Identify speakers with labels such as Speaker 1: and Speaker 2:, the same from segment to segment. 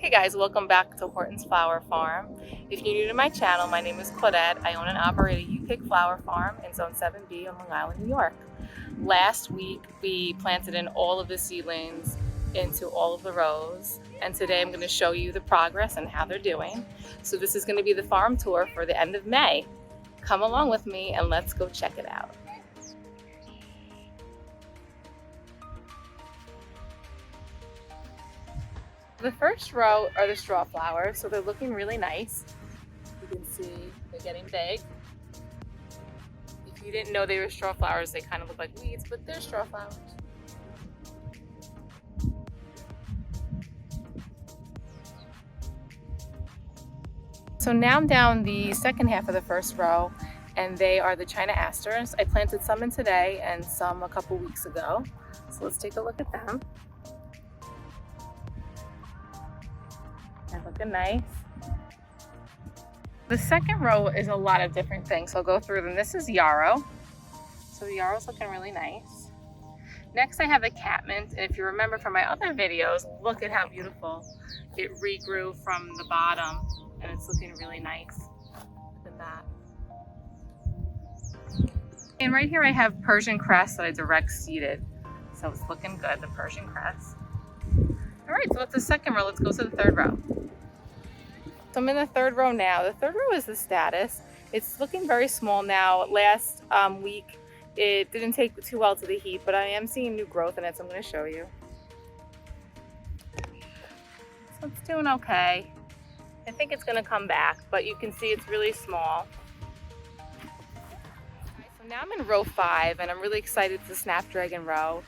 Speaker 1: Hey guys, welcome back to Horton's Flower Farm. If you're new to my channel, my name is Claudette. I own and operate a U-Pick flower farm in Zone 7B on Long Island, New York. Last week, we planted in all of the seedlings into all of the rows, and today I'm going to show you the progress and how they're doing. So this is going to be the farm tour for the end of May. Come along with me and let's go check it out. The first row are the straw flowers, so they're looking really nice. You can see they're getting big. If you didn't know they were straw flowers, they kind of look like weeds, but they're straw flowers. So now I'm down the second half of the first row, and they are the China Asters. I planted some in today and some a couple weeks ago. So let's take a look at them. They're looking nice. The second row is a lot of different things, so I'll go through them. This is yarrow. So the yarrow's looking really nice. Next I have the catmint, and if you remember from my other videos, look at how beautiful it regrew from the bottom, and it's looking really nice. Look at that. And right here I have Persian cress that I direct seeded. So it's looking good, the Persian cress. All right, so that's the second row. Let's go to the third row. So I'm in the third row now. The third row is the status. It's looking very small now. Last week, it didn't take too well to the heat, but I am seeing new growth in it, so I'm going to show you. So it's doing okay. I think it's going to come back, but you can see it's really small. So now I'm in row 5, and I'm really excited. It's the snapdragon row.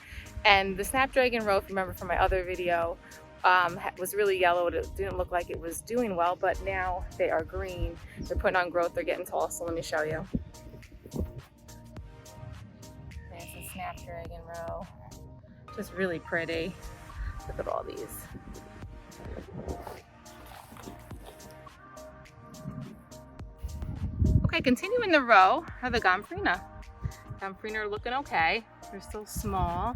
Speaker 1: And the snapdragon row, if you remember from my other video, was really yellow. It didn't look like it was doing well, but now they are green. They're putting on growth. They're getting tall. So let me show you. There's the snapdragon row. Just really pretty. Look at all these. Okay, continuing the row are the Gomphrena. Gomphrena are looking okay. They're still small.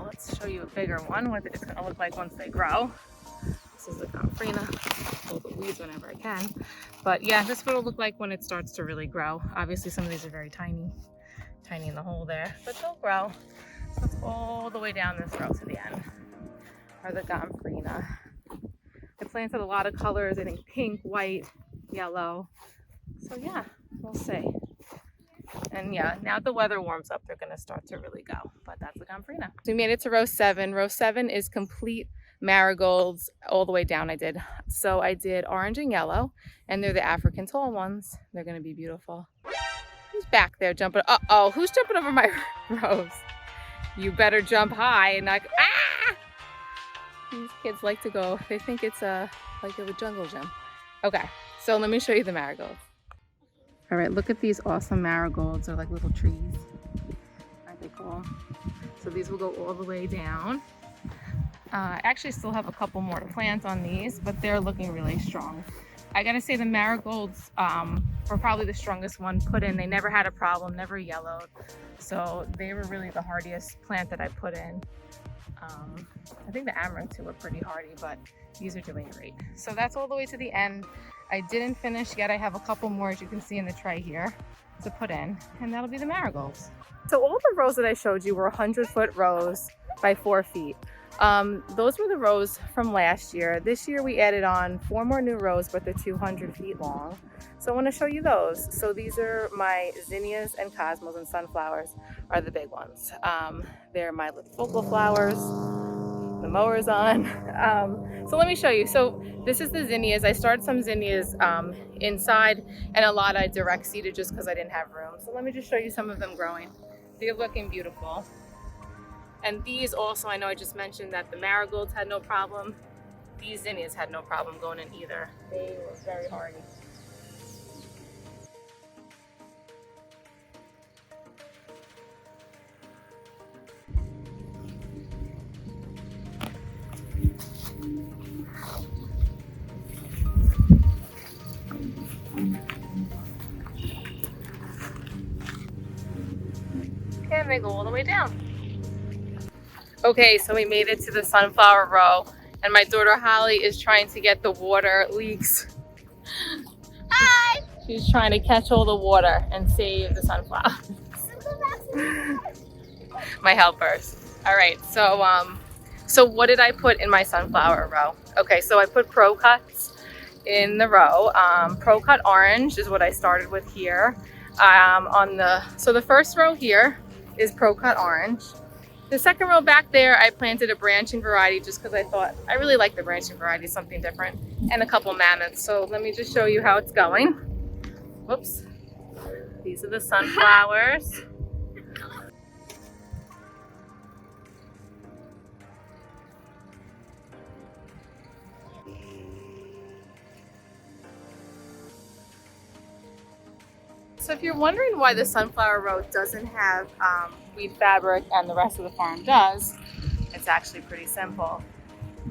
Speaker 1: Let's show you a bigger one, what it's going to look like once they grow. This is the Gomphrena. Pull the weeds whenever I can. But yeah, this is what it'll look like when it starts to really grow. Obviously, some of these are very tiny in the hole there, but they'll grow. So let's go all the way down this row to the end. Are the Gomphrena. I planted a lot of colors, I think pink, white, yellow. So yeah, we'll see. And yeah, now the weather warms up, they're going to start to really go. But that's the Gomphrena. So we made it to row 7. Row 7 is complete marigolds all the way down. I did orange and yellow, and they're the African tall ones. They're going to be beautiful. Who's back there jumping? Uh-oh, who's jumping over my rows? You better jump high and not... Ah! These kids like to go, they think it's like a jungle gym. Okay, so let me show you the marigolds. All right, look at these awesome marigolds. They're like little trees. Aren't they cool? So these will go all the way down. I actually still have a couple more to plant on these, but they're looking really strong. I gotta say the marigolds were probably the strongest one put in. They never had a problem, never yellowed. So they were really the hardiest plant that I put in. I think the amaranth too were pretty hardy, but these are doing great. So that's all the way to the end. I didn't finish yet. I have a couple more, as you can see in the tray here, to put in, and that'll be the marigolds. So all the rows that I showed you were 100-foot rows by 4 feet. Those were the rows from last year. This year we added on 4 more new rows, but they're 200 feet long. So I want to show you those. So these are my zinnias and cosmos, and sunflowers are the big ones. They're my little focal flowers. The mower's on. So let me show you. So this is the zinnias. I started some zinnias inside, and a lot I direct seeded just because I didn't have room. So let me just show you some of them growing. They're looking beautiful. And these also, I know I just mentioned that the marigolds had no problem. These zinnias had no problem going in either. They were very hardy. And they go all the way down. Okay, so we made it to the sunflower row, And my daughter Holly is trying to get the water leaks.
Speaker 2: Hi!
Speaker 1: She's trying to catch all the water and save the sunflower. My helpers. All right, so what did I put in my sunflower row? Okay, so I put Pro Cuts in the row. Pro Cut Orange is what I started with here. So the first row here is Pro Cut Orange. The second row back there, I planted a branching variety just because I thought I really like the branching variety, something different, and a couple mammoths. So let me just show you how it's going. Whoops. These are the sunflowers. So if you're wondering why the sunflower row doesn't have weed fabric and the rest of the farm does, it's actually pretty simple.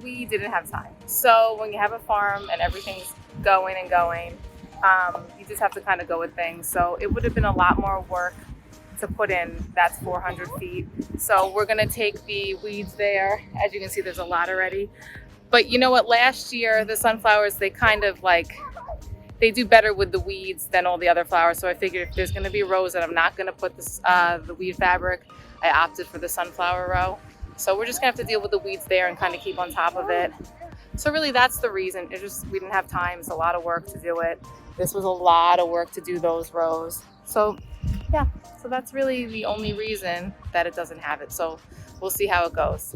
Speaker 1: We didn't have time. So when you have a farm and everything's going and going, you just have to kind of go with things. So it would have been a lot more work to put in. That's 400 feet. So we're gonna take the weeds there. As you can see, there's a lot already. But you know what, last year, the sunflowers, they kind of like, they do better with the weeds than all the other flowers. So I figured if there's gonna be rows that I'm not gonna put this, the weed fabric, I opted for the sunflower row. So we're just gonna have to deal with the weeds there and kind of keep on top of it. So really that's the reason. It's just, we didn't have time. It's a lot of work to do it. This was a lot of work to do those rows. So yeah, so that's really the only reason that it doesn't have it. So we'll see how it goes.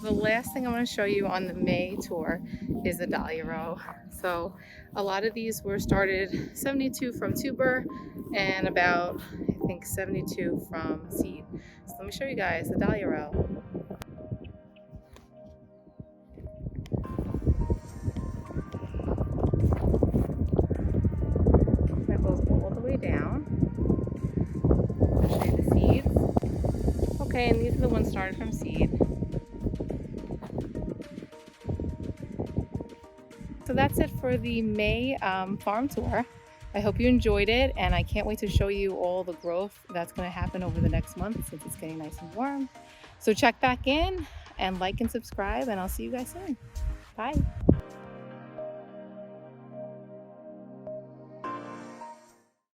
Speaker 1: The last thing I'm going to show you on the May tour is the Dolly Row. So a lot of these were started 72 from tuber and about, I think, 72 from seed. So let me show you guys the Dolly Row. That goes all the way down. I'll show you the seeds. Okay, and these are the ones started from seed. So that's it for the May farm tour. I hope you enjoyed it, and I can't wait to show you all the growth that's going to happen over the next month since it's getting nice and warm. So check back in and like and subscribe, and I'll see you guys soon. Bye.